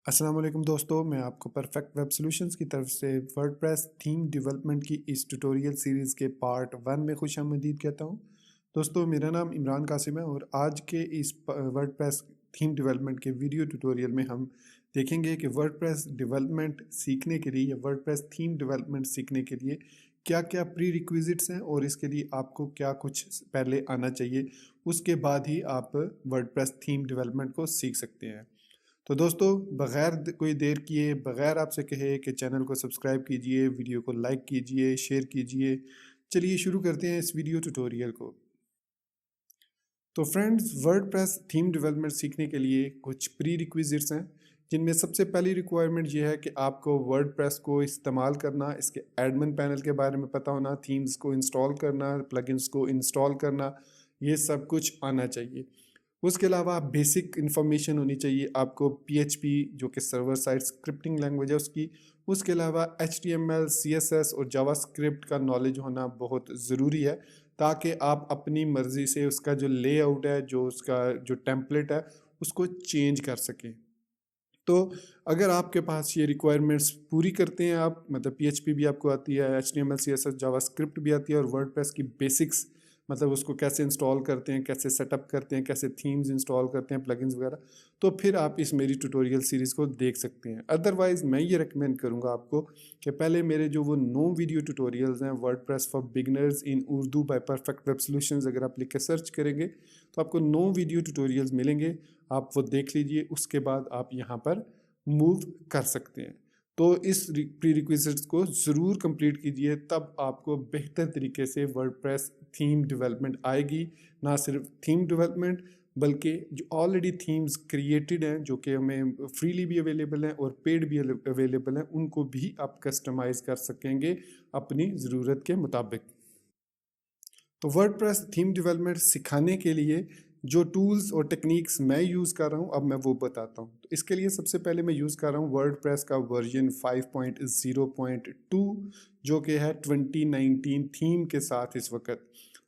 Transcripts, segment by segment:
अस्सलाम वालेकुम दोस्तों, मैं आपको परफेक्ट वेब सॉल्यूशंस की तरफ से वर्डप्रेस थीम डेवलपमेंट की इस ट्यूटोरियल सीरीज़ के पार्ट 1 में खुशामदीद कहता हूं। दोस्तों, मेरा नाम इमरान कासिम है और आज के इस वर्डप्रेस थीम डेवलपमेंट के वीडियो ट्यूटोरियल में हम देखेंगे कि वर्डप्रेस डेवलपमेंट सीखने के लिए या वर्डप्रेस थीम डेवलपमेंट सीखने के लिए क्या क्या प्री रिक्विजिट्स हैं और इसके लिए आपको क्या कुछ पहले आना चाहिए। उसके बाद ही आप वर्डप्रेस थीम डेवलपमेंट को सीख सकते हैं। तो दोस्तों, बगैर कोई देर किए, बगैर आपसे कहे कि चैनल को सब्सक्राइब कीजिए, वीडियो को लाइक कीजिए, शेयर कीजिए। चलिए शुरू करते हैं इस वीडियो ट्यूटोरियल को। तो फ्रेंड्स, वर्डप्रेस थीम डेवलपमेंट सीखने के लिए कुछ प्री रिक्विजिट्स हैं, जिनमें सबसे पहली रिक्वायरमेंट ये है कि आपको वर्डप्रेस को इस्तेमाल करना, इसके एडमिन पैनल के बारे में पता होना, थीम्स को इंस्टॉल करना, प्लगइन्स को इंस्टॉल करना, ये सब कुछ आना चाहिए। उसके अलावा बेसिक इन्फॉर्मेशन होनी चाहिए आपको PHP जो कि सर्वर साइड स्क्रिप्टिंग लैंग्वेज है उसकी। उसके अलावा HTML, CSS और जावास्क्रिप्ट का नॉलेज होना बहुत ज़रूरी है, ताकि आप अपनी मर्ज़ी से उसका जो लेआउट है, जो उसका जो टेम्पलेट है, उसको चेंज कर सकें। तो अगर आपके पास ये रिक्वायरमेंट्स पूरी करते हैं आप, मतलब PHP भी आपको आती है, HTML, CSS, जावास्क्रिप्ट भी आती है और वर्डप्रेस की बेसिक्स, मतलब उसको कैसे इंस्टॉल करते हैं, कैसे सेटअप करते हैं, कैसे थीम्स इंस्टॉल करते हैं, प्लगइन्स वगैरह, तो फिर आप इस मेरी ट्यूटोरियल सीरीज़ को देख सकते हैं। अदरवाइज़ मैं ये रिकमेंड करूँगा आपको कि पहले मेरे जो वो 9 वीडियो ट्यूटोरियल्स हैं, WordPress for beginners in Urdu bye perfect web solutions, अगर आप लिख के सर्च करेंगे तो आपको 9 वीडियो ट्यूटोरियल्स मिलेंगे। आप वो देख लीजिए, उसके बाद आप यहाँ पर मूव कर सकते हैं। तो इस प्री रिक्विजिट्स को ज़रूर कंप्लीट कीजिए, तब आपको बेहतर तरीके से वर्डप्रेस थीम डेवलपमेंट आएगी। ना सिर्फ थीम डेवलपमेंट, बल्कि जो ऑलरेडी थीम्स क्रिएटेड हैं, जो कि हमें फ्रीली भी अवेलेबल हैं और पेड भी अवेलेबल हैं, उनको भी आप कस्टमाइज़ कर सकेंगे अपनी ज़रूरत के मुताबिक। तो वर्डप्रेस थीम डेवलपमेंट सिखाने के लिए जो टूल्स और टेक्निक्स मैं यूज़ कर रहा हूँ, अब मैं वो बताता हूँ। तो इसके लिए सबसे पहले मैं यूज़ कर रहा हूँ वर्डप्रेस का वर्जन 5.0.2, जो कि है 2019 थीम के साथ इस वक्त।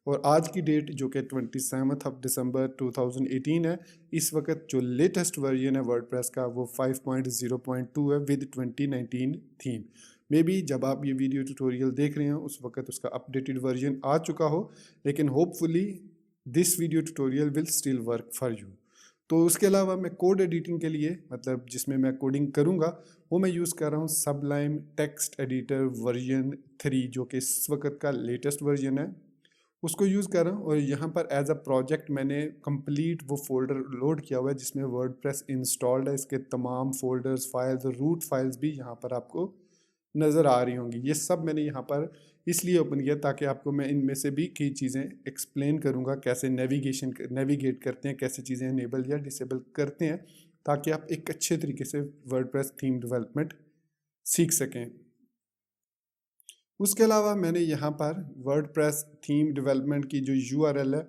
और आज की डेट जो कि 27 दिसंबर 2018 है, इस वक्त जो लेटेस्ट वर्जन है वर्डप्रेस का वो 5.0.2 है विद 2019 थीम। मे बी जब आप ये वीडियो ट्यूटोरियल देख रहे हो उस वक्त उसका अपडेटेड वर्जन आ चुका हो, लेकिन hopefully this video tutorial will still work for you. तो उसके अलावा मैं कोड एडिटिंग के लिए, मतलब जिसमें मैं कोडिंग करूँगा, वो मैं यूज़ कर रहा हूँ सबलाइम टेक्स्ट एडिटर वर्जन 3, जो कि इस वक्त का लेटेस्ट वर्जन है, उसको यूज़ कर रहा हूँ। और यहाँ पर एज अ प्रोजेक्ट मैंने कंप्लीट वो फोल्डर लोड किया हुआ है जिसमें वर्डप्रेस इंस्टॉल्ड है। इसके तमाम फोल्डर्स, फाइल्स और रूट फाइल्स भी यहाँ पर आपको नज़र आ रही होंगी। ये सब मैंने यहाँ पर इसलिए ओपन किया ताकि आपको मैं इनमें से भी कई चीज़ें एक्सप्लेन करूँगा, कैसे नेविगेट करते हैं, कैसे चीज़ें इनेबल या डिसेबल करते हैं, ताकि आप एक अच्छे तरीके से वर्डप्रेस थीम डेवलपमेंट सीख सकें। उसके अलावा मैंने यहाँ पर वर्डप्रेस थीम डेवलपमेंट की जो URL है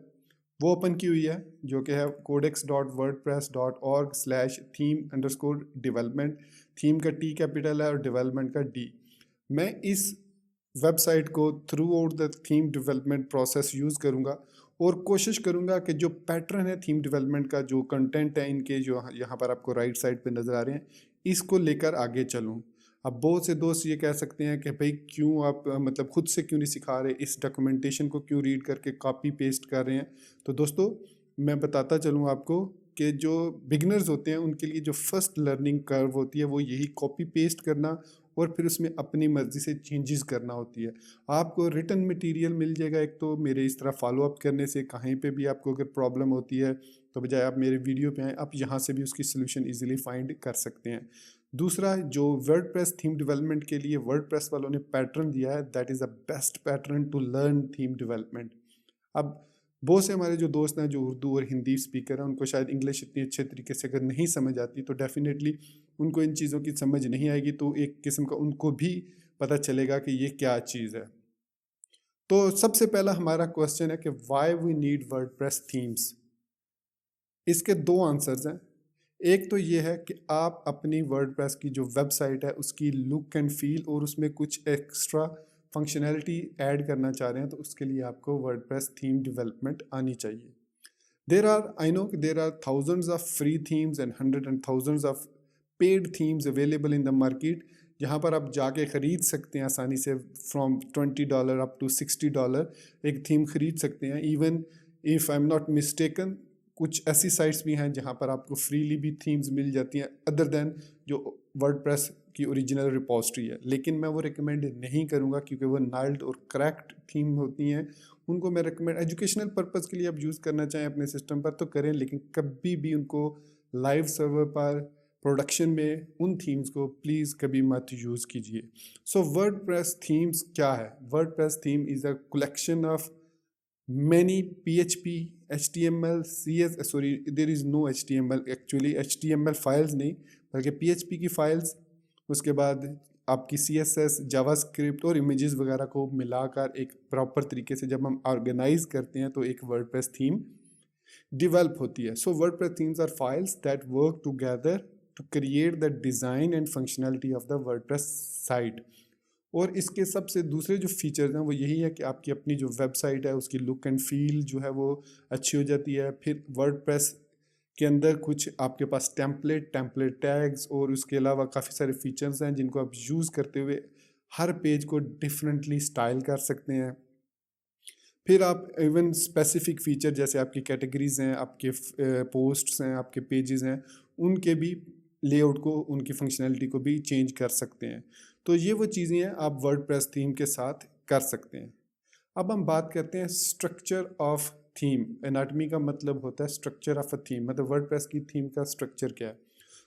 वो ओपन की हुई है, जो कि है codex.wordpress.org/theme_development। थीम का T कैपिटल है और डेवलपमेंट का D। मैं इस वेबसाइट को through out the theme development process use करूँगा और कोशिश करूँगा कि जो पैटर्न है थीम डेवलपमेंट का, जो कंटेंट है इनके, जो यहाँ पर आपको राइट साइड पे नज़र आ रहे हैं, इसको लेकर आगे चलूँ। अब बहुत से दोस्त ये कह सकते हैं कि भाई क्यों आप मतलब खुद से क्यों नहीं सिखा रहे, इस डॉक्यूमेंटेशन को क्यों रीड करके कॉपी पेस्ट कर रहे हैं। तो दोस्तों, मैं बताता चलूँ आपको कि जो बिगनर्स होते हैं उनके लिए जो फर्स्ट लर्निंग कर्व होती है वो यही कॉपी पेस्ट करना और फिर उसमें अपनी मर्ज़ी से चेंजेस करना होती है। आपको रिटन मटेरियल मिल जाएगा एक तो मेरे इस तरह फॉलो अप करने से। कहीं पे भी आपको अगर प्रॉब्लम होती है तो बजाय आप मेरे वीडियो पे आएँ, आप यहाँ से भी उसकी सोल्यूशन इजीली फाइंड कर सकते हैं। दूसरा, जो वर्डप्रेस थीम डेवलपमेंट के लिए वर्डप्रेस वालों ने पैटर्न दिया है, that is a best pattern to learn theme development. अब बहुत से हमारे जो दोस्त हैं जो उर्दू और हिंदी स्पीकर हैं, उनको शायद इंग्लिश इतनी अच्छे तरीके से अगर नहीं समझ आती, तो डेफिनेटली उनको इन चीज़ों की समझ नहीं आएगी। तो एक किस्म का उनको भी पता चलेगा कि ये क्या चीज़ है। तो सबसे पहला हमारा क्वेश्चन है कि why we need WordPress themes. इसके दो आंसर्स हैं। एक तो ये है कि आप अपनी वर्डप्रेस की जो वेबसाइट है उसकी लुक एंड फील और उसमें कुछ एक्स्ट्रा फंक्शनैलिटी ऐड करना चाह रहे हैं, तो उसके लिए आपको वर्डप्रेस थीम डेवलपमेंट आनी चाहिए। I know there are thousands of free themes and hundreds and thousands of paid themes available in the market, जहाँ पर आप जाके ख़रीद सकते हैं आसानी से फ्रॉम $20 अप टू $60 एक थीम ख़रीद सकते हैं। Even if I am not mistaken कुछ ऐसी साइट्स भी हैं जहाँ पर आपको फ्रीली भी थीम्स मिल जाती हैं अदर दैन जो वर्डप्रेस की ओरिजिनल रिपोजिटरी है, लेकिन मैं वो रिकमेंड नहीं करूँगा क्योंकि वो नाइल्ड और क्रैक्ड थीम होती हैं। उनको मैं रिकमेंड एजुकेशनल पर्पज़ के लिए आप यूज़ करना चाहें अपने सिस्टम पर तो करें, लेकिन कभी भी उनको लाइव सर्वर पर प्रोडक्शन में उन थीम्स को प्लीज़ कभी मत यूज़ कीजिए। सो वर्डप्रेस थीम्स क्या है? WordPress theme is a collection of many PHP, HTML, CS, sorry, there is no HTML actually, HTML files नहीं बल्कि PHP की फाइल्स, उसके बाद आपकी CSS, जावास्क्रिप्ट और इमेजेस वगैरह को मिलाकर एक प्रॉपर तरीके से जब हम ऑर्गेनाइज करते हैं तो एक वर्डप्रेस थीम डिवेल्प होती है। So WordPress themes are files that work together to create the design and functionality of the WordPress site. और इसके सबसे दूसरे जो फीचर्स हैं वो यही है कि आपकी अपनी जो वेबसाइट है उसकी लुक एंड फील जो है वो अच्छी हो जाती है। फिर वर्डप्रेस के अंदर कुछ आपके पास टेम्पलेट टैग्स और उसके अलावा काफ़ी सारे फीचर्स हैं जिनको आप यूज़ करते हुए हर पेज को डिफरेंटली स्टाइल कर सकते हैं। फिर आप इवन स्पेसिफिक फीचर जैसे आपकी कैटेगरीज हैं, आपके पोस्ट्स हैं, आपके पेजेस हैं, उनके भी लेआउट को, उनकी फंक्शनैलिटी को भी चेंज कर सकते हैं। तो ये वो चीज़ें हैं आप वर्डप्रेस थीम के साथ कर सकते हैं। अब हम बात करते हैं स्ट्रक्चर ऑफ थीम। एनाटमी का मतलब होता है स्ट्रक्चर ऑफ अ थीम, मतलब वर्डप्रेस की थीम का स्ट्रक्चर क्या है।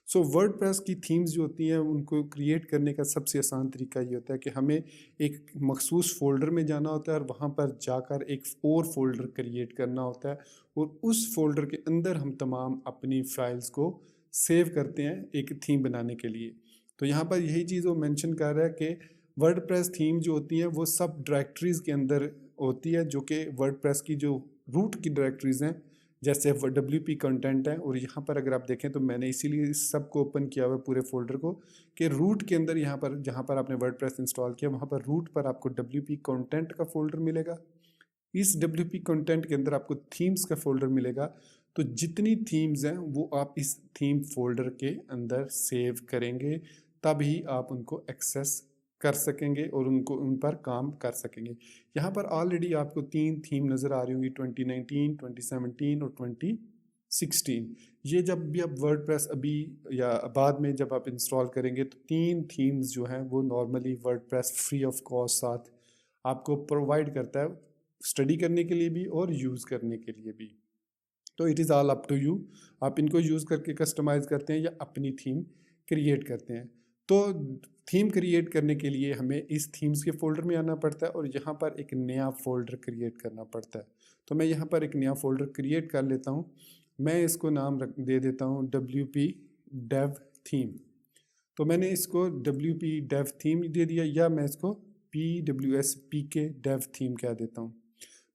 सो वर्डप्रेस की थीम्स जो होती हैं उनको क्रिएट करने का सबसे आसान तरीका ये होता है कि हमें एक मखसूस फ़ोल्डर में जाना होता है और वहाँ पर जाकर एक और फोल्डर क्रिएट करना होता है और उस फोल्डर के अंदर हम तमाम अपनी फाइल्स को सेव करते हैं एक थीम बनाने के लिए। तो यहाँ पर यही चीज़ वो मेंशन कर रहा है कि वर्डप्रेस थीम जो होती हैं वो सब डायरेक्टरीज़ के अंदर होती है, जो कि वर्डप्रेस की जो रूट की डायरेक्टरीज़ हैं जैसे WP कंटेंट है। और यहाँ पर अगर आप देखें तो मैंने इसीलिए इस सब को ओपन किया हुआ है पूरे फोल्डर को कि रूट के अंदर यहाँ पर जहाँ पर आपने वर्डप्रेस इंस्टॉल किया वहाँ पर रूट पर आपको WP कंटेंट का फोल्डर मिलेगा। इस WP कंटेंट के अंदर आपको थीम्स का फोल्डर मिलेगा। तो जितनी थीम्स हैं वो आप इस थीम फोल्डर के अंदर सेव करेंगे, तभी आप उनको एक्सेस कर सकेंगे और उनको उन पर काम कर सकेंगे। यहाँ पर ऑलरेडी आपको 3 थीम नज़र आ रही होंगी, 2019, 2017 और 2016। ये जब भी आप वर्डप्रेस अभी या बाद में जब आप इंस्टॉल करेंगे तो 3 थीम्स जो हैं वो normally WordPress free of cost साथ आपको प्रोवाइड करता है, स्टडी करने के लिए भी और यूज़ करने के लिए भी। तो it is all up to you, आप इनको यूज़ करके कस्टमाइज़ करते हैं या अपनी थीम क्रिएट करते हैं। तो थीम क्रिएट करने के लिए हमें इस थीम्स के फ़ोल्डर में आना पड़ता है और यहाँ पर एक नया फ़ोल्डर क्रिएट करना पड़ता है। तो मैं यहाँ पर एक नया फ़ोल्डर क्रिएट कर लेता हूँ। मैं इसको नाम दे देता हूँ WP dev थीम। तो मैंने इसको WP dev थीम दे दिया, या मैं इसको PWS PK dev थीम कह देता हूँ।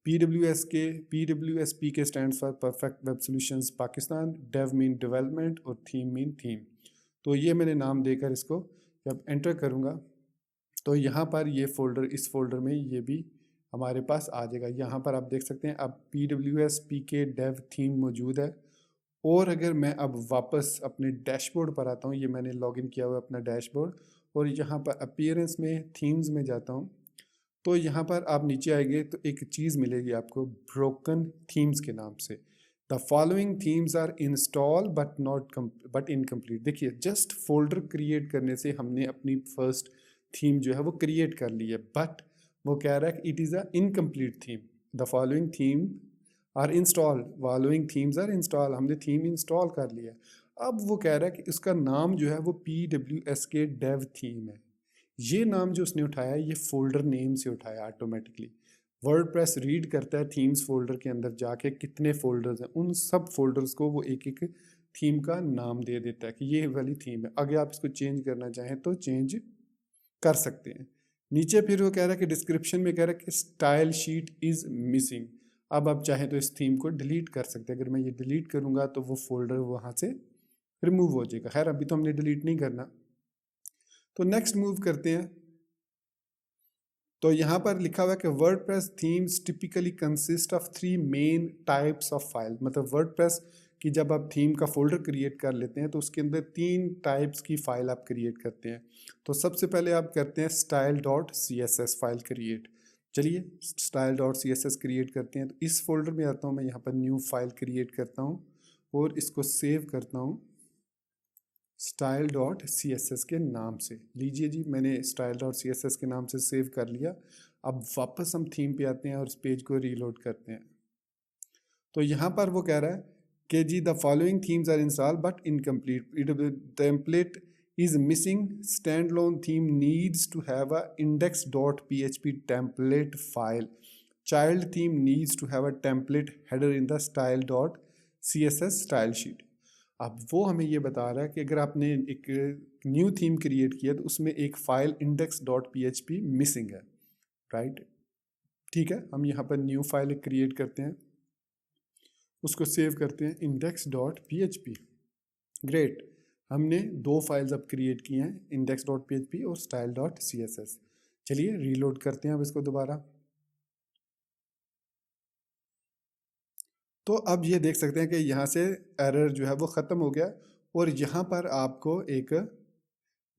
PWSP stand for perfect web solutions Pakistan, dev mean development और थीम मीन थीम। तो ये मैंने नाम देकर इसको जब एंटर करूँगा तो यहाँ पर ये फ़ोल्डर, इस फोल्डर में ये भी हमारे पास आ जाएगा। यहाँ पर आप देख सकते हैं अब PWSPK डेव थीम मौजूद है। और अगर मैं अब वापस अपने डैशबोर्ड पर आता हूँ, ये मैंने लॉगिन किया हुआ अपना डैशबोर्ड, और यहाँ पर अपीयरेंस में थीम्स में जाता हूँ तो यहाँ पर आप नीचे आएंगे तो एक चीज़ मिलेगी आपको ब्रोकन थीम्स के नाम से। The following themes are install but incomplete. देखिए जस्ट फोल्डर क्रिएट करने से हमने अपनी फर्स्ट थीम जो है वो क्रिएट कर ली है, बट वो कह रहा है कि it is a incomplete theme. The following theme are install, following themes are install, हमने थीम इंस्टॉल कर लिया। अब वो कह रहा है कि इसका नाम जो है वो PWSK डेव थीम है। ये नाम जो उसने उठाया है ये फोल्डर नेम से उठाया ऑटोमेटिकली। वर्डप्रेस रीड करता है थीम्स फोल्डर के अंदर जाके कितने फोल्डर्स हैं, उन सब फोल्डर्स को वो एक एक थीम का नाम दे देता है कि ये वाली थीम है। अगर आप इसको चेंज करना चाहें तो चेंज कर सकते हैं। नीचे फिर वो कह रहा है कि डिस्क्रिप्शन में कह रहा है कि स्टाइल शीट इज़ मिसिंग। अब आप चाहें तो इस थीम को डिलीट कर सकते हैं। अगर मैं ये डिलीट करूँगा तो वो फोल्डर वहाँ से रिमूव हो जाएगा। खैर अभी तो हमने डिलीट नहीं करना। तो नेक्स्ट मूव करते हैं। तो यहाँ पर लिखा हुआ है कि WordPress themes typically consist of 3 main types of file. मतलब वर्डप्रेस कि जब आप थीम का फोल्डर क्रिएट कर लेते हैं तो उसके अंदर 3 टाइप्स की फ़ाइल आप क्रिएट करते हैं। तो सबसे पहले आप करते हैं style.css फाइल क्रिएट। चलिए style.css क्रिएट करते हैं। तो इस फोल्डर में आता हूँ, मैं यहाँ पर न्यू फाइल क्रिएट करता हूँ और इसको सेव करता हूँ style.css के नाम से। लीजिए जी, मैंने style.css के नाम से सेव कर लिया। अब वापस हम थीम पे आते हैं और इस पेज को रीलोड करते हैं। तो यहाँ पर वो कह रहा है कि जी the following themes are install but incomplete, template is missing, standalone theme needs to have a index.php template file, child theme needs to have a template header in the style.css style sheet। अब वो हमें ये बता रहा है कि अगर आपने एक न्यू थीम क्रिएट किया तो उसमें एक फाइल index.php मिसिंग है, राइट। ठीक है, हम यहाँ पर न्यू फाइल क्रिएट करते हैं, उसको सेव करते हैं index.php। ग्रेट, हमने 2 फाइल्स अब क्रिएट की हैं, index.php और style.css। चलिए रीलोड करते हैं अब इसको दोबारा। तो अब ये देख सकते हैं कि यहाँ से एरर जो है वो ख़त्म हो गया और यहाँ पर आपको एक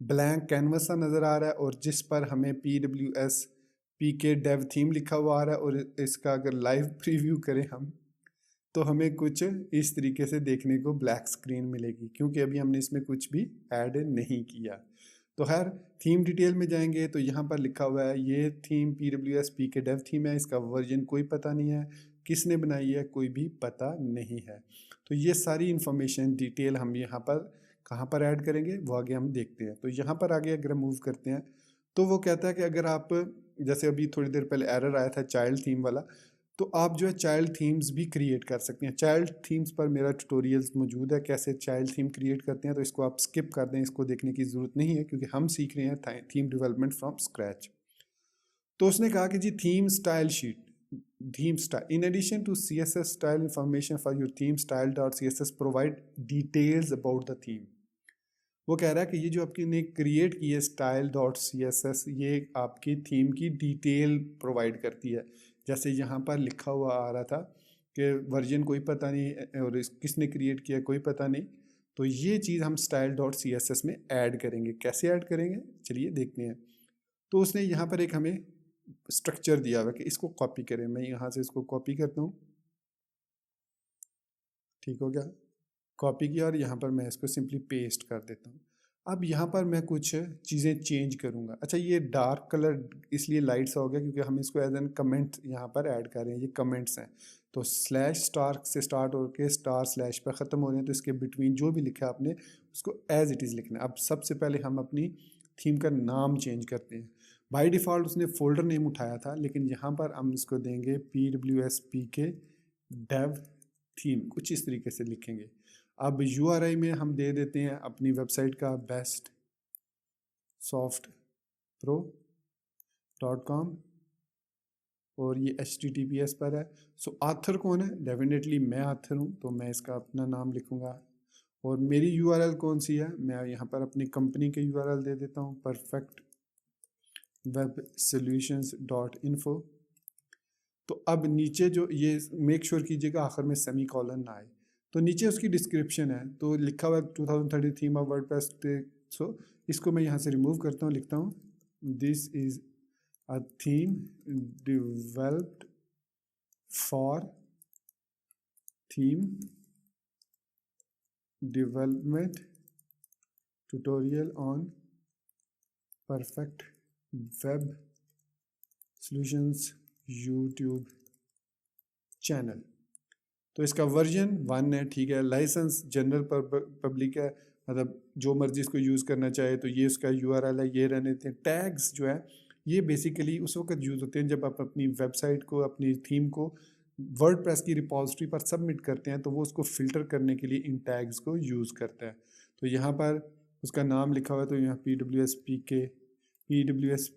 ब्लैंक कैनवस सा नज़र आ रहा है और जिस पर हमें PWS PK dev थीम लिखा हुआ आ रहा है। और इसका अगर लाइव प्रीव्यू करें हम तो हमें कुछ इस तरीके से देखने को ब्लैक स्क्रीन मिलेगी, क्योंकि अभी हमने इसमें कुछ भी ऐड नहीं किया। तो खैर थीम डिटेल में जाएंगे तो यहाँ पर लिखा हुआ है ये theme PWS PK dev theme है, इसका वर्जन कोई पता नहीं है, किसने बनाई है कोई भी पता नहीं है। तो ये सारी इंफॉर्मेशन डिटेल हम यहाँ पर कहाँ पर ऐड करेंगे वो आगे हम देखते हैं। तो यहाँ पर आगे अगर मूव करते हैं तो वो कहता है कि अगर आप, जैसे अभी थोड़ी देर पहले एरर आया था चाइल्ड थीम वाला, तो आप जो है चाइल्ड थीम्स भी क्रिएट कर सकते हैं। चाइल्ड थीम्स पर मेरा ट्यूटोरियल्स मौजूद है कैसे चाइल्ड थीम क्रिएट करते हैं, तो इसको आप स्किप कर दें, इसको देखने की ज़रूरत नहीं है क्योंकि हम सीख रहे हैं थीम डेवलपमेंट फ्रॉम स्क्रैच। तो उसने कहा कि जी theme style sheet, theme style in addition to CSS style information for your theme style.css provide details about the theme. वो कह रहा है कि ये जो आपने क्रिएट की है style.css ये आपकी थीम की डिटेल प्रोवाइड करती है। जैसे यहाँ पर लिखा हुआ आ रहा था कि वर्जन कोई पता नहीं और किसने क्रिएट किया कोई पता नहीं, तो ये चीज़ हम style.css में ऐड करेंगे। कैसे ऐड करेंगे चलिए देखते हैं। तो उसने यहाँ पर एक हमें स्ट्रक्चर दिया हुआ कि इसको कॉपी करें। मैं यहाँ से इसको कॉपी करता हूँ, ठीक हो गया, कॉपी किया और यहाँ पर मैं इसको सिंपली पेस्ट कर देता हूँ। अब यहाँ पर मैं कुछ चीज़ें चेंज करूँगा। अच्छा, ये डार्क कलर इसलिए लाइट सा हो गया क्योंकि हम इसको एज एन कमेंट यहाँ पर ऐड कर रहे हैं, ये कमेंट्स हैं। तो स्लैश स्टार से स्टार्ट होकर स्टार स्लैश पर ख़त्म हो रहे हैं, तो इसके बिटवीन जो भी लिखा है आपने उसको एज इट इज़ लिखना है। अब सबसे पहले हम अपनी थीम का नाम चेंज करते हैं। बाई डिफ़ॉल्ट उसने फोल्डर नेम उठाया था, लेकिन यहाँ पर हम इसको देंगे PWS PK dev थीम, कुछ इस तरीके से लिखेंगे। अब URI में हम दे देते हैं अपनी वेबसाइट का bestsoftpro.com और ये HTTPS पर है। सो आथर कौन है? डेफिनेटली मैं आथर हूँ, तो मैं इसका अपना नाम लिखूँगा। और मेरी URL कौन सी है? मैं यहाँ पर अपनी कंपनी के URL दे देता हूँ, perfectwebsolutions.info। तो अब नीचे जो ये मेक श्योर कीजिएगा आखिर में सेमी कॉलन ना आए। तो नीचे उसकी डिस्क्रिप्शन है, तो लिखा हुआ है 2030 थीम ऑफ वर्डप्रेस। सो इसको मैं यहाँ से रिमूव करता हूँ, लिखता हूँ this is a theme developed for theme development tutorial on perfect web solutions YouTube channel. तो इसका वर्जन 1 है, ठीक है। लाइसेंस जनरल पब्लिक है, मतलब जो मर्जी इसको यूज़ करना चाहे। तो ये उसका URL है, ये रहने देते हैं। टैग्स जो है ये बेसिकली उस वक्त यूज़ होते हैं जब आप अपनी वेबसाइट को, अपनी थीम को वर्डप्रेस की रिपॉजिटरी पर सबमिट करते हैं, तो वो उसको फ़िल्टर करने के लिए इन टैग्स को यूज़ करता है। तो यहाँ पर उसका नाम लिखा हुआ है, तो यहाँ PWS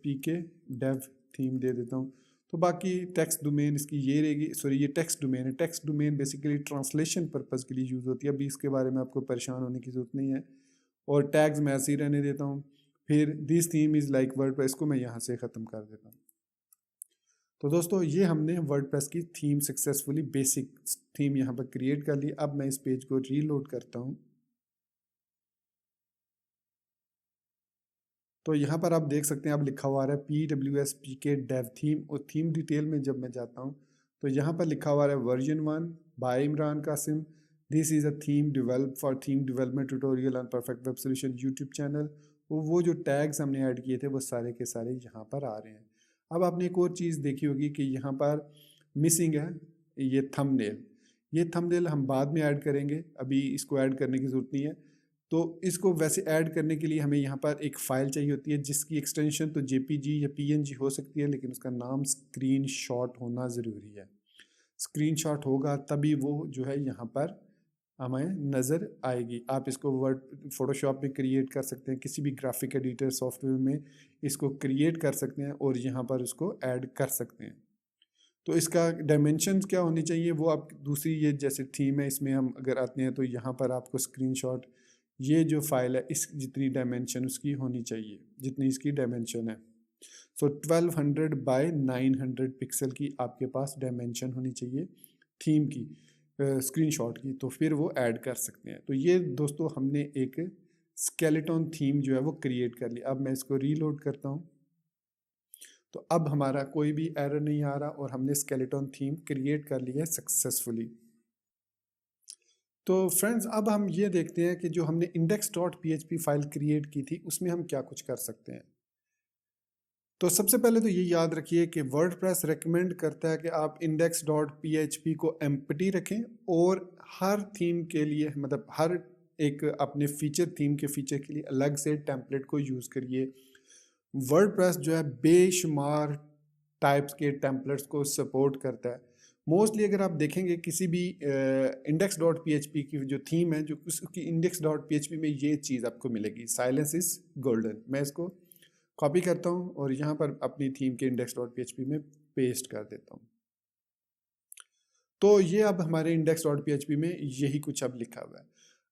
PK dev थीम दे देता हूँ। तो बाकी टेक्स्ट डोमेन इसकी ये रहेगी, सॉरी ये टेक्स्ट डोमेन है। Text domain basically translation purpose के लिए यूज़ होती है, अभी इसके बारे में आपको परेशान होने की ज़रूरत नहीं है। और टैग्स मैं ऐसे ही रहने देता हूँ। फिर this theme is like WordPress को मैं यहाँ से ख़त्म कर देता हूँ। तो दोस्तों ये हमने वर्डप्रेस की थीम सक्सेसफुली बेसिक थीम यहाँ पर क्रिएट कर ली। अब मैं इस पेज को रीलोड करता हूँ। तो यहाँ पर आप देख सकते हैं, अब लिखा हुआ है PWSPK डेव थीम, और थीम डिटेल में जब मैं जाता हूँ तो यहाँ पर लिखा हुआ है version 1 by Imran Qasim, this is a theme develop for theme development tutorial on perfect web solution YouTube channel. वो जो टैग्स हमने ऐड किए थे वो सारे के सारे यहाँ पर आ रहे हैं। अब आपने एक और चीज़ देखी होगी कि यहाँ पर मिसिंग है ये थंबनेल। ये थंबनेल हम बाद में ऐड करेंगे, अभी इसको ऐड करने की ज़रूरत नहीं है। तो इसको वैसे ऐड करने के लिए हमें यहाँ पर एक फ़ाइल चाहिए होती है जिसकी एक्सटेंशन तो JPG या PNG हो सकती है, लेकिन उसका नाम स्क्रीनशॉट होना ज़रूरी है। स्क्रीनशॉट होगा तभी वो जो है यहाँ पर हमें नज़र आएगी। आप इसको वर्ड फोटोशॉप में क्रिएट कर सकते हैं, किसी भी ग्राफिक एडिटर सॉफ्टवेयर में इसको क्रिएट कर सकते हैं और यहाँ पर उसको ऐड कर सकते हैं। तो इसका डायमेंशन क्या होनी चाहिए वो आप दूसरी ये जैसे थीम है इसमें हम अगर आते हैं तो यहाँ पर आपको स्क्रीनशॉट ये जो फाइल है इस जितनी डायमेंशन उसकी होनी चाहिए जितनी इसकी डायमेंशन है। सो 1200 बाय 900 पिक्सल की आपके पास डायमेंशन होनी चाहिए थीम की, स्क्रीनशॉट की, तो फिर वो ऐड कर सकते हैं। तो ये दोस्तों हमने एक स्केलेटन थीम जो है वो क्रिएट कर ली। अब मैं इसको रीलोड करता हूँ तो अब हमारा कोई भी एरर नहीं आ रहा और हमने स्केलेटन थीम क्रिएट कर ली है सक्सेसफुली। तो फ्रेंड्स अब हम ये देखते हैं कि जो हमने index.php फाइल क्रिएट की थी उसमें हम क्या कुछ कर सकते हैं। तो सबसे पहले तो ये याद रखिए कि वर्डप्रेस रेकमेंड करता है कि आप index.php को एम्प्टी रखें और हर थीम के लिए मतलब हर एक अपने फीचर थीम के फीचर के लिए अलग से टेम्पलेट को यूज़ करिए। वर्डप्रेस जो है बेशुमार टाइप्स के टेम्पलेट्स को सपोर्ट करता है। मोस्टली अगर आप देखेंगे किसी भी index.php की जो थीम है जो उसकी index.php में ये चीज़ आपको मिलेगी, साइलेंस इज गोल्डन। मैं इसको कॉपी करता हूँ और यहाँ पर अपनी थीम के index.php में पेस्ट कर देता हूँ। तो ये अब हमारे index.php में यही कुछ अब लिखा हुआ है।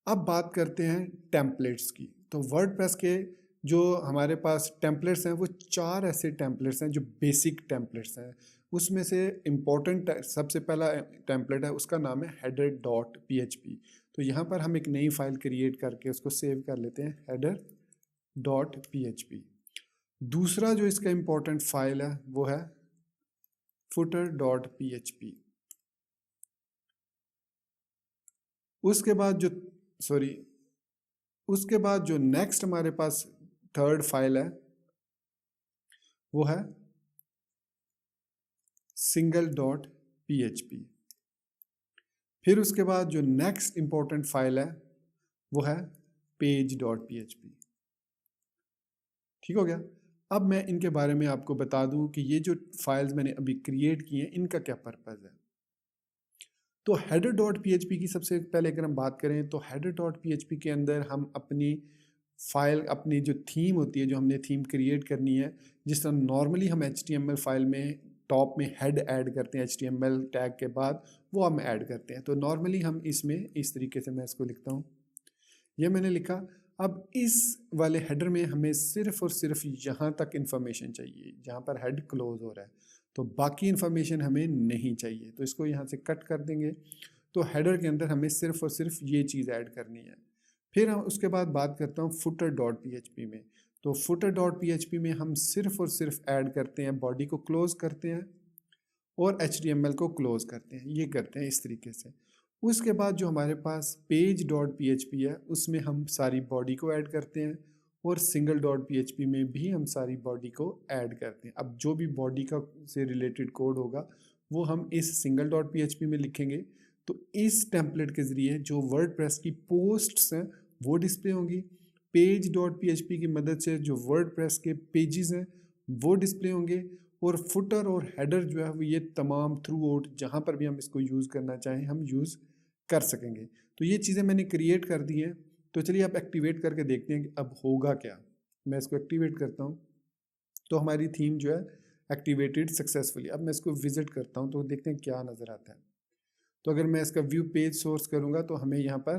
अब बात करते हैं टेम्पलेट्स की। तो वर्डप्रेस के जो हमारे पास टेम्पलेट्स हैं वो 4 ऐसे टेम्पलेट्स हैं जो बेसिक टेम्पलेट्स हैं। उसमें से इम्पोर्टेंट सबसे पहला टेम्पलेट है उसका नाम है header.php। तो यहाँ पर हम एक नई फाइल क्रिएट करके उसको सेव कर लेते हैं header.php। दूसरा जो इसका इम्पोर्टेंट फाइल है वो है footer.php। उसके बाद जो नेक्स्ट हमारे पास थर्ड फाइल है वो है single.php। फिर उसके बाद जो नेक्स्ट इंपॉर्टेंट फाइल है वो है page.php। ठीक हो गया। अब मैं इनके बारे में आपको बता दूं कि ये जो फाइल्स मैंने अभी क्रिएट किए हैं इनका क्या पर्पज़ है। तो header.php की सबसे पहले अगर हम बात करें तो header.php के अंदर हम अपनी फाइल अपनी जो थीम होती है जो हमने थीम क्रिएट करनी है, जिस तरह नॉर्मली हम HTML फाइल में टॉप में हेड ऐड करते हैं HTML टैग के बाद वो हम ऐड करते हैं। तो नॉर्मली हम इसमें इस तरीके से मैं इसको लिखता हूँ, ये मैंने लिखा। अब इस वाले हेडर में हमें सिर्फ और सिर्फ यहाँ तक इन्फॉर्मेशन चाहिए जहाँ पर हेड क्लोज हो रहा है, तो बाकी इन्फॉर्मेशन हमें नहीं चाहिए। तो इसको यहाँ से कट कर देंगे। तो हेडर के अंदर हमें सिर्फ और सिर्फ ये चीज़ ऐड करनी है। फिर हम उसके बाद बात करता हूँ footer.php में। तो footer.php में हम सिर्फ और सिर्फ ऐड करते हैं बॉडी को क्लोज करते हैं और HTML को क्लोज करते हैं, ये करते हैं इस तरीके से। उसके बाद जो हमारे पास page.php है उसमें हम सारी बॉडी को ऐड करते हैं और single.php में भी हम सारी बॉडी को ऐड करते हैं। अब जो भी बॉडी का से रिलेटेड कोड होगा वो हम इस single.php में लिखेंगे। तो इस टेम्पलेट के ज़रिए जो वर्डप्रेस की पोस्ट्स हैं वो डिस्प्ले होंगी। page.php की मदद से जो वर्डप्रेस के पेजेस हैं वो डिस्प्ले होंगे और फुटर और हेडर जो है वो ये तमाम थ्रू आउट जहाँ पर भी हम इसको यूज़ करना चाहें हम यूज़ कर सकेंगे। तो ये चीज़ें मैंने क्रिएट कर दी हैं। तो चलिए आप एक्टिवेट करके देखते हैं कि अब होगा क्या। मैं इसको एक्टिवेट करता हूँ तो हमारी थीम जो है एक्टिवेटेड सक्सेसफुली। अब मैं इसको विजिट करता हूँ तो देखते हैं क्या नज़र आता है। तो अगर मैं इसका व्यू पेज सोर्स करूँगा तो हमें यहाँ पर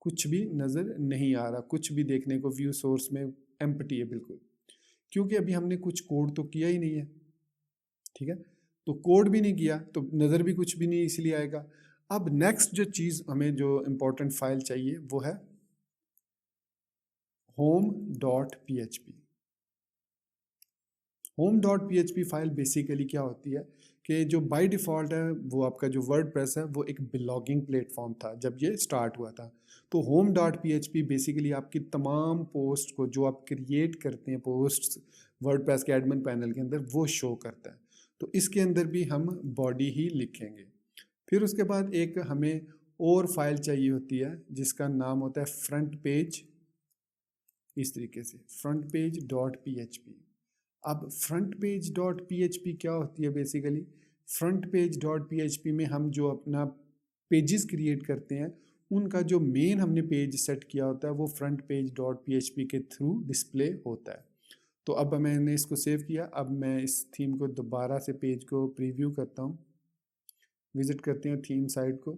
कुछ भी नज़र नहीं आ रहा, कुछ भी देखने को व्यू सोर्स में एम्प्टी है बिल्कुल, क्योंकि अभी हमने कुछ कोड तो किया ही नहीं है। ठीक है। तो कोड भी नहीं किया तो नज़र भी कुछ भी नहीं इसलिए आएगा। अब नेक्स्ट जो चीज़ हमें जो इम्पोर्टेंट फाइल चाहिए वो है home.php। home.php फाइल बेसिकली क्या होती है कि जो बाय डिफ़ॉल्ट है वो आपका जो वर्डप्रेस है वो एक ब्लॉगिंग प्लेटफॉर्म था जब ये स्टार्ट हुआ था। तो home.php बेसिकली आपकी तमाम पोस्ट को जो आप क्रिएट करते हैं पोस्ट्स वर्डप्रेस के एडमिन पैनल के अंदर वो शो करता है। तो इसके अंदर भी हम बॉडी ही लिखेंगे। फिर उसके बाद एक हमें और फाइल चाहिए होती है जिसका नाम होता है फ्रंट पेज, इस तरीके से फ्रंट पेज डॉट php। अब फ्रंट पेज डॉट php क्या होती है basically, front page dot php में हम जो अपना पेजेस क्रिएट करते हैं उनका जो मेन हमने पेज सेट किया होता है वो फ्रंट पेज डॉट php के थ्रू डिस्प्ले होता है। तो अब मैंने इसको सेव किया। अब मैं इस थीम को दोबारा से पेज को प्रीव्यू करता हूँ, विजिट करते हैं थीम साइट को।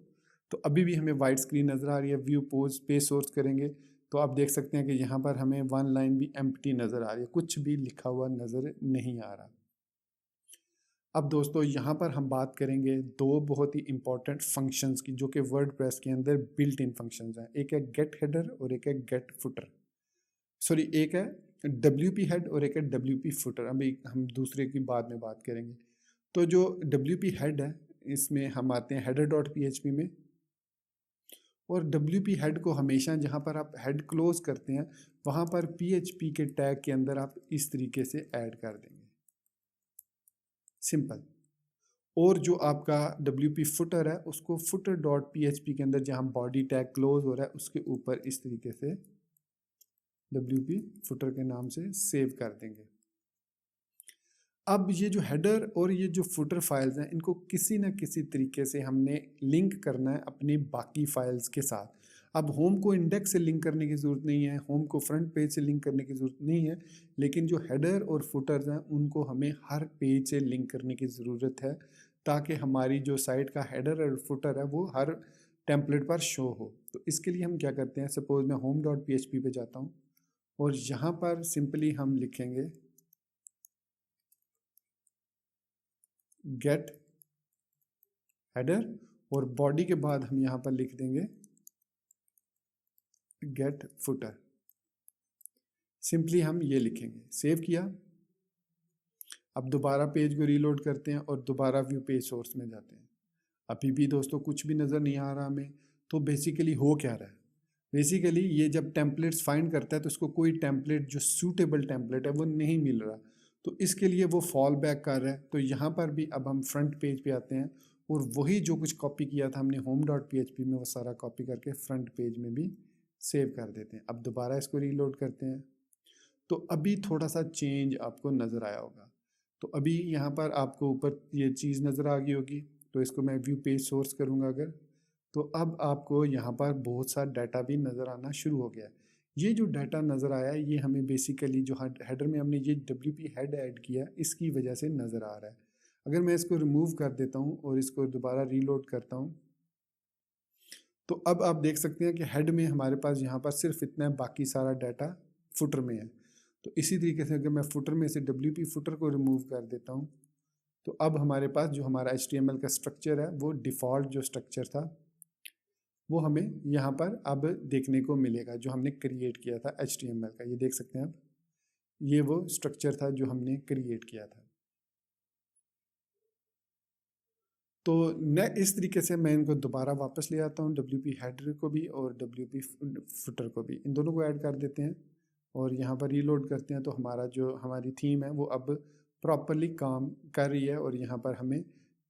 तो अभी भी हमें वाइट स्क्रीन नज़र आ रही है। व्यू पोज पेज सोर्स करेंगे तो आप देख सकते हैं कि यहाँ पर हमें वन लाइन भी एम्प्टी नज़र आ रही है, कुछ भी लिखा हुआ नज़र नहीं आ रहा। अब दोस्तों यहाँ पर हम बात करेंगे दो बहुत ही इंपॉर्टेंट फंक्शंस की जो कि वर्डप्रेस के अंदर बिल्ट इन फंक्शंस हैं। एक है गेट हेडर और एक है गेट फुटर, सॉरी एक है WP हेड और एक है WP फुटर। अभी हम दूसरे की बाद में बात करेंगे। तो जो WP हेड है इसमें हम आते हैं हेडर डॉट php में, और WP हेड को हमेशा जहाँ पर आप हेड क्लोज करते हैं वहाँ पर PHP के टैग के अंदर आप इस तरीके से ऐड कर देंगे, सिंपल। और जो आपका WP फुटर है उसको फुटर डॉट php के अंदर जहाँ बॉडी टैग क्लोज हो रहा है उसके ऊपर इस तरीके से WP फुटर के नाम से सेव कर देंगे। अब ये जो हेडर और ये जो फुटर फाइल्स हैं इनको किसी न किसी तरीके से हमने लिंक करना है अपनी बाकी फाइल्स के साथ। अब होम को इंडेक्स से लिंक करने की ज़रूरत नहीं है, होम को फ्रंट पेज से लिंक करने की ज़रूरत नहीं है, लेकिन जो हेडर और फुटर्स हैं उनको हमें हर पेज से लिंक करने की ज़रूरत है ताकि हमारी जो साइट का हेडर और फुटर है वो हर टेम्पलेट पर शो हो। तो इसके लिए हम क्या करते हैं, सपोज मैं होम डॉट php पे जाता हूँ और यहाँ पर सिंपली हम लिखेंगे गेट हेडर और बॉडी के बाद हम यहाँ पर लिख देंगे गेट फुटर। सिंपली हम ये लिखेंगे, सेव किया। अब दोबारा पेज को रीलोड करते हैं और दोबारा व्यू पेज सोर्स में जाते हैं। अभी भी दोस्तों कुछ भी नज़र नहीं आ रहा हमें। तो बेसिकली हो क्या रहा है, बेसिकली ये जब टेम्पलेट्स फाइंड करता है तो उसको कोई टेम्पलेट जो सूटेबल टेम्पलेट है वो नहीं मिल रहा, तो इसके लिए वो फॉल बैक कर रहा है। तो यहाँ पर भी अब हम फ्रंट पेज पे आते हैं और वही जो कुछ कॉपी किया था हमने होम डॉट php में वो सारा कॉपी करके फ्रंट पेज में भी सेव कर देते हैं। अब दोबारा इसको रीलोड करते हैं तो अभी थोड़ा सा चेंज आपको नज़र आया होगा। तो अभी यहाँ पर आपको ऊपर ये चीज़ नज़र आ गई होगी। तो इसको मैं व्यू पेज सोर्स करूँगा अगर, तो अब आपको यहाँ पर बहुत सा डाटा भी नज़र आना शुरू हो गया है। ये जो डाटा नज़र आया है ये हमें बेसिकली जो हेडर में हमने ये WP हेड ऐड किया इसकी वजह से नज़र आ रहा है। अगर मैं इसको रिमूव कर देता हूँ और इसको दोबारा रीलोड करता हूँ तो अब आप देख सकते हैं कि हेड में हमारे पास यहाँ पर सिर्फ इतना है, बाकी सारा डाटा फुटर में है। तो इसी तरीके से अगर मैं फुटर में से WP फुटर को रिमूव कर देता हूँ तो अब हमारे पास जो हमारा HTML का स्ट्रक्चर है वो डिफ़ॉल्ट जो स्ट्रक्चर था वो हमें यहाँ पर अब देखने को मिलेगा जो हमने क्रिएट किया था HTML का। ये देख सकते हैं आप, ये वो स्ट्रक्चर था जो हमने क्रिएट किया था। तो न इस तरीके से मैं इनको दोबारा वापस ले आता हूँ, WP हेडर को भी और WP फुटर को भी, इन दोनों को ऐड कर देते हैं और यहाँ पर रीलोड करते हैं। तो हमारा जो हमारी थीम है वो अब प्रॉपरली काम कर रही है और यहाँ पर हमें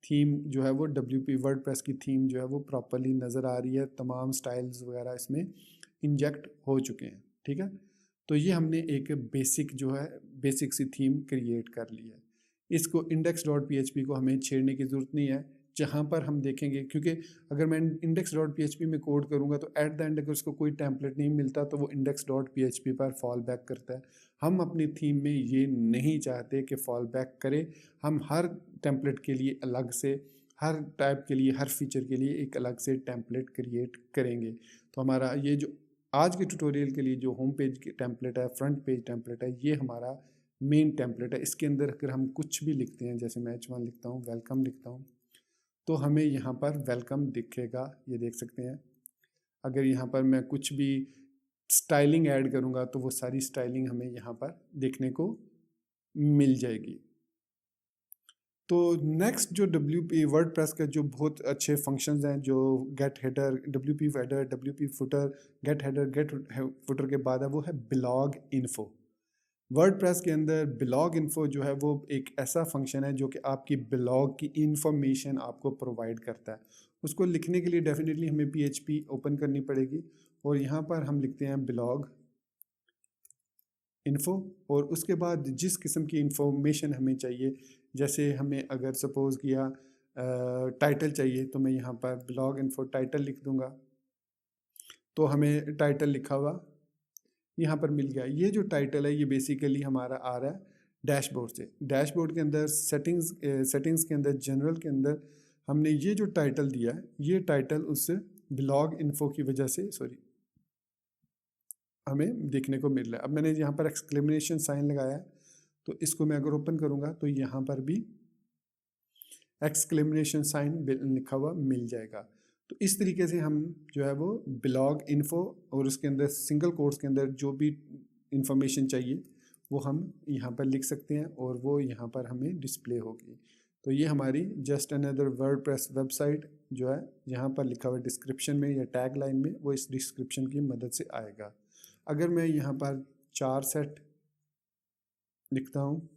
थीम जो है वो WP वर्डप्रेस की थीम जो है वो प्रॉपरली नज़र आ रही है। तमाम स्टाइल्स वगैरह इसमें इंजेक्ट हो चुके हैं, ठीक है। तो ये हमने एक बेसिक जो है बेसिक सी थीम क्रिएट कर ली है। इसको इंडेक्स डॉट php को हमें छेड़ने की ज़रूरत नहीं है। जहाँ पर हम देखेंगे, क्योंकि अगर मैं इंडेक्स डॉट php में कोड करूँगा तो एट द एंड अगर उसको कोई टेम्पलेट नहीं मिलता तो वो इंडेक्स डॉट php पर फॉल बैक करता है। हम अपनी थीम में ये नहीं चाहते कि फॉल बैक करे। हम हर टेम्पलेट के लिए अलग से, हर टाइप के लिए, हर फीचर के लिए एक अलग से टेम्पलेट क्रिएट करेंगे। तो हमारा ये जो आज के ट्यूटोरियल के लिए जो होम पेज के टेम्पलेट है, फ्रंट पेज टेम्पलेट है, ये हमारा मेन टेम्पलेट है। इसके अंदर अगर हम कुछ भी लिखते हैं, जैसे मैं H1 लिखता हूँ, वेलकम लिखता हूँ, तो हमें यहाँ पर वेलकम दिखेगा, ये देख सकते हैं। अगर यहाँ पर मैं कुछ भी स्टाइलिंग ऐड करूँगा तो वो सारी स्टाइलिंग हमें यहाँ पर देखने को मिल जाएगी। तो नेक्स्ट जो WP वर्डप्रेस का जो बहुत अच्छे फंक्शंस हैं, जो get header, WP header, WP footer, get header, get footer के बाद है, वो है ब्लॉग इन्फो। वर्डप्रेस के अंदर ब्लॉग इन्फो जो है वो एक ऐसा फंक्शन है जो कि आपकी ब्लॉग की इंफॉर्मेशन आपको प्रोवाइड करता है। उसको लिखने के लिए डेफिनेटली हमें PHP ओपन करनी पड़ेगी और यहाँ पर हम लिखते हैं ब्लॉग इन्फो, और उसके बाद जिस किस्म की इंफॉर्मेशन हमें चाहिए, जैसे हमें अगर सपोज़ किया टाइटल चाहिए, तो मैं यहाँ पर ब्लॉग इन्फो टाइटल लिख दूँगा, तो हमें टाइटल लिखा हुआ यहाँ पर मिल गया। ये जो टाइटल है ये बेसिकली हमारा आ रहा है डैशबोर्ड से। डैशबोर्ड के अंदर सेटिंग्स के अंदर, जनरल के अंदर हमने ये जो टाइटल दिया है, ये टाइटल उस ब्लॉग इन्फो की वजह से हमें देखने को मिल रहा है। अब मैंने यहाँ पर एक्सक्लेमेशन साइन लगाया है, तो इसको मैं अगर ओपन करूँगा तो यहाँ पर भी एक्सक्लेमेशन साइन लिखा हुआ मिल जाएगा। तो इस तरीके से हम जो है वो ब्लॉग इन्फो और उसके अंदर सिंगल कोट्स के अंदर जो भी इंफॉर्मेशन चाहिए वो हम यहाँ पर लिख सकते हैं और वो यहाँ पर हमें डिस्प्ले होगी। तो ये हमारी जस्ट अनदर वर्डप्रेस वेबसाइट जो है, यहाँ पर लिखा हुआ डिस्क्रिप्शन में या टैग लाइन में, वो इस डिस्क्रिप्शन की मदद से आएगा। अगर मैं यहाँ पर 4 सेट लिखता हूँ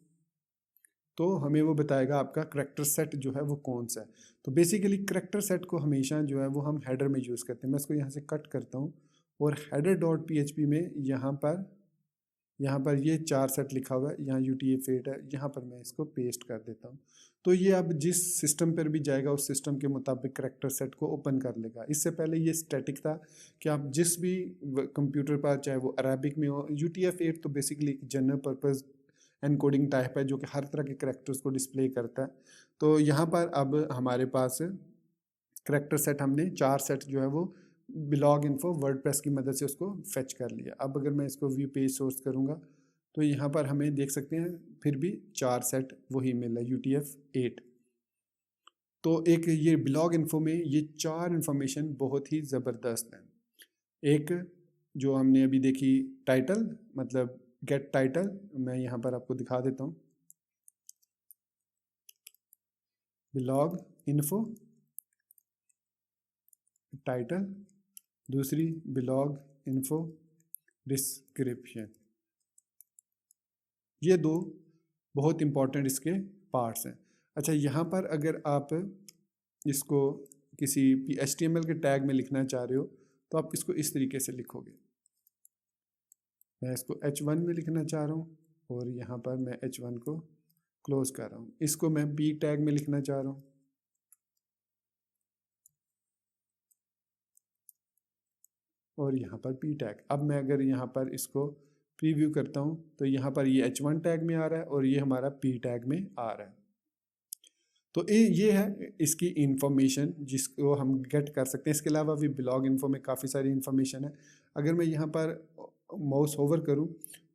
तो हमें वो बताएगा आपका करैक्टर सेट जो है वो कौन सा है। तो बेसिकली करैक्टर सेट को हमेशा जो है वो हम हेडर में यूज़ करते हैं। मैं इसको यहाँ से कट करता हूँ और हेडर डॉट PHP में यहाँ पर ये 4 सेट लिखा हुआ है, यहाँ UTF-8 है, यहाँ पर मैं इसको पेस्ट कर देता हूँ। तो ये अब जिस सिस्टम पर भी जाएगा उस सिस्टम के मुताबिक करैक्टर सेट को ओपन कर लेगा। इससे पहले ये स्टैटिक था कि आप जिस भी कंप्यूटर पर, चाहे वो अरेबिक में हो, UTF-8 तो basically general purpose encoding type है जो कि हर तरह के करैक्टर्स को डिस्प्ले करता है। तो यहाँ पर अब हमारे पास करैक्टर सेट, हमने 4 सेट जो है वो ब्लॉग इन्फो वर्डप्रेस की मदद से उसको फेच कर लिया। अब अगर मैं इसको व्यू पेज सोर्स करूँगा तो यहाँ पर हमें देख सकते हैं फिर भी 4 सेट वही मिल रहा है, UTF-8। तो एक ये ब्लॉग इन्फो में ये 4 इन्फॉर्मेशन बहुत ही ज़बरदस्त हैं। एक जो हमने अभी देखी टाइटल, मतलब गेट टाइटल, मैं यहाँ पर आपको दिखा देता हूँ, ब्लॉग इन्फो टाइटल, दूसरी ब्लॉग इन्फो डिस्क्रिप्शन। ये 2 बहुत इंपॉर्टेंट इसके पार्ट्स हैं। अच्छा, यहाँ पर अगर आप इसको किसी HTML के टैग में लिखना चाह रहे हो तो आप इसको इस तरीके से लिखोगे। मैं इसको H1 में लिखना चाह रहा हूँ और यहाँ पर मैं H1 को क्लोज कर रहा हूँ। इसको मैं P टैग में लिखना चाह रहा हूँ और यहाँ पर P टैग। अब मैं अगर यहाँ पर इसको प्रीव्यू करता हूँ तो यहाँ पर ये H1 टैग में आ रहा है और ये हमारा P टैग में आ रहा है। तो ये है इसकी इंफॉर्मेशन जिसको हम गेट कर सकते हैं। इसके अलावा भी ब्लॉग इन्फो में काफ़ी सारी इंफॉर्मेशन है। अगर मैं यहाँ पर माउस होवर करूँ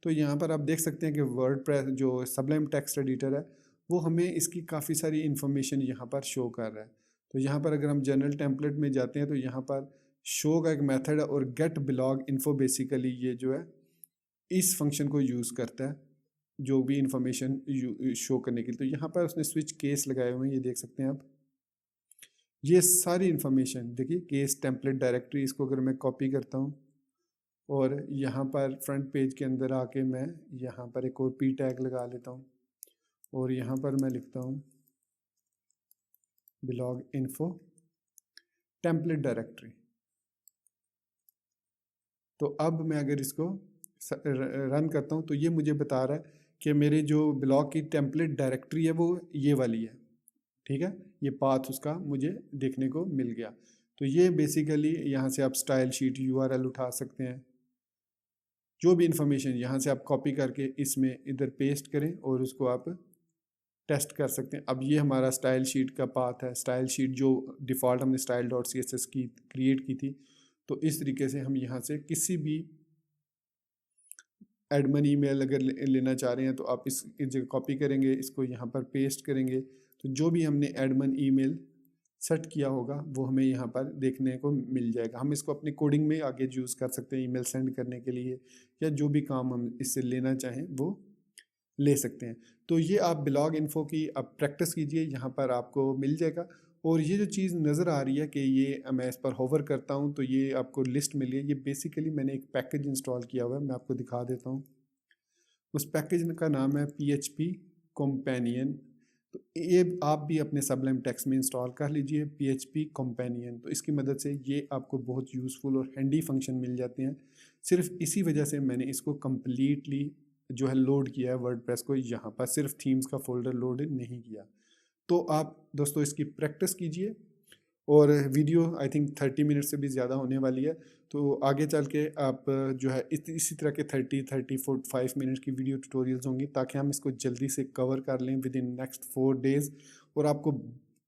तो यहाँ पर आप देख सकते हैं कि वर्डप्रेस जो सबलाइम टेक्स्ट एडिटर है वो हमें इसकी काफ़ी सारी इंफॉर्मेशन यहाँ पर शो कर रहा है। तो यहाँ पर अगर हम जनरल टेम्पलेट में जाते हैं तो यहाँ पर शो का एक मेथड है और गेट ब्लॉग इन्फो बेसिकली ये जो है इस फंक्शन को यूज़ करता है जो भी इंफॉर्मेशन शो करने के लिए। तो यहाँ पर उसने स्विच केस लगाए हुए हैं, ये देख सकते हैं आप। ये सारी इंफॉर्मेशन देखिए, केस टेम्पलेट डायरेक्टरी, इसको अगर मैं कॉपी करता हूँ और यहाँ पर फ्रंट पेज के अंदर आके मैं यहाँ पर एक और P टैग लगा लेता हूँ और यहाँ पर मैं लिखता हूँ ब्लॉग इन्फो टेम्पलेट डायरेक्टरी। तो अब मैं अगर इसको रन करता हूँ तो ये मुझे बता रहा है कि मेरे जो ब्लॉग की टेम्पलेट डायरेक्टरी है वो ये वाली है, ठीक है। ये पाथ उसका मुझे देखने को मिल गया। तो ये बेसिकली यहाँ से आप स्टाइल शीट URL उठा सकते हैं, जो भी इंफॉर्मेशन यहाँ से आप कॉपी करके इसमें इधर पेस्ट करें और उसको आप टेस्ट कर सकते हैं। अब ये हमारा स्टाइल शीट का पाथ है, स्टाइल शीट जो डिफ़ॉल्ट हमने style.css की क्रिएट की थी। तो इस तरीके से हम यहाँ से किसी भी एडमिन ईमेल अगर लेना चाह रहे हैं तो आप इस जगह कॉपी करेंगे, इसको यहाँ पर पेस्ट करेंगे, तो जो भी हमने एडमिन ईमेल सेट किया होगा वो हमें यहाँ पर देखने को मिल जाएगा। हम इसको अपनी कोडिंग में आगे यूज़ कर सकते हैं ईमेल सेंड करने के लिए, या जो भी काम हम इससे लेना चाहें वो ले सकते हैं। तो ये आप ब्लॉग इन्फो की आप प्रैक्टिस कीजिए, यहाँ पर आपको मिल जाएगा। और ये जो चीज़ नज़र आ रही है कि ये मैं इस पर होवर करता हूँ तो ये आपको लिस्ट मिली है, ये बेसिकली मैंने एक पैकेज इंस्टॉल किया हुआ है, मैं आपको दिखा देता हूँ। उस पैकेज का नाम है PHP कंपेनियन। तो ये आप भी अपने सबलाइम टेक्स्ट में इंस्टॉल कर लीजिए PHP कंपेनियन। तो इसकी मदद से ये आपको बहुत यूज़फुल और हैंडी फंक्शन मिल जाते हैं। सिर्फ इसी वजह से मैंने इसको कम्प्लीटली जो है लोड किया है वर्डप्रेस को, यहाँ पर सिर्फ थीम्स का फोल्डर लोड नहीं किया। तो आप दोस्तों इसकी प्रैक्टिस कीजिए। और वीडियो आई थिंक 30 मिनट से भी ज़्यादा होने वाली है, तो आगे चल के आप जो है इसी तरह के 30-35 मिनट की वीडियो ट्यूटोरियल्स होंगी, ताकि हम इसको जल्दी से कवर कर लें विद इन नेक्स्ट 4 डेज़, और आपको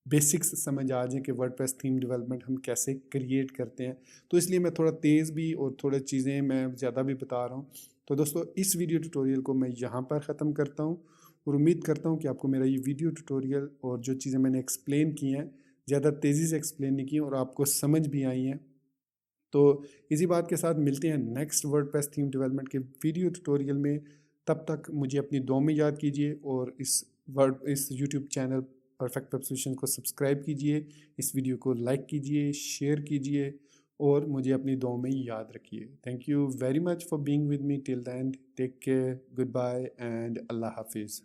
बेसिक्स समझ आ जाए कि वर्डप्रेस थीम डेवलपमेंट हम कैसे क्रिएट करते हैं। तो इसलिए मैं थोड़ा तेज़ भी और थोड़ी चीज़ें मैं ज़्यादा भी बता रहा हूँ। तो दोस्तों इस वीडियो ट्यूटोरियल को मैं यहाँ पर ख़त्म करता हूँ, और उम्मीद करता हूँ कि आपको मेरा ये वीडियो ट्यूटोरियल और जो चीज़ें मैंने एक्सप्लेन की हैं ज़्यादा तेज़ी से एक्सप्लेन नहीं की और आपको समझ भी आई हैं। तो इसी बात के साथ मिलते हैं नेक्स्ट वर्डप्रेस थीम डेवलपमेंट के वीडियो ट्यूटोरियल में। तब तक मुझे अपनी दुआ में याद कीजिए, और इस YouTube channel perfect web solution को सब्सक्राइब कीजिए, इस वीडियो को लाइक कीजिए, शेयर कीजिए, और मुझे अपनी दुआ में याद रखिए। Thank you very much for being with me till the end. Take care, good bye and अल्लाह हाफिज़।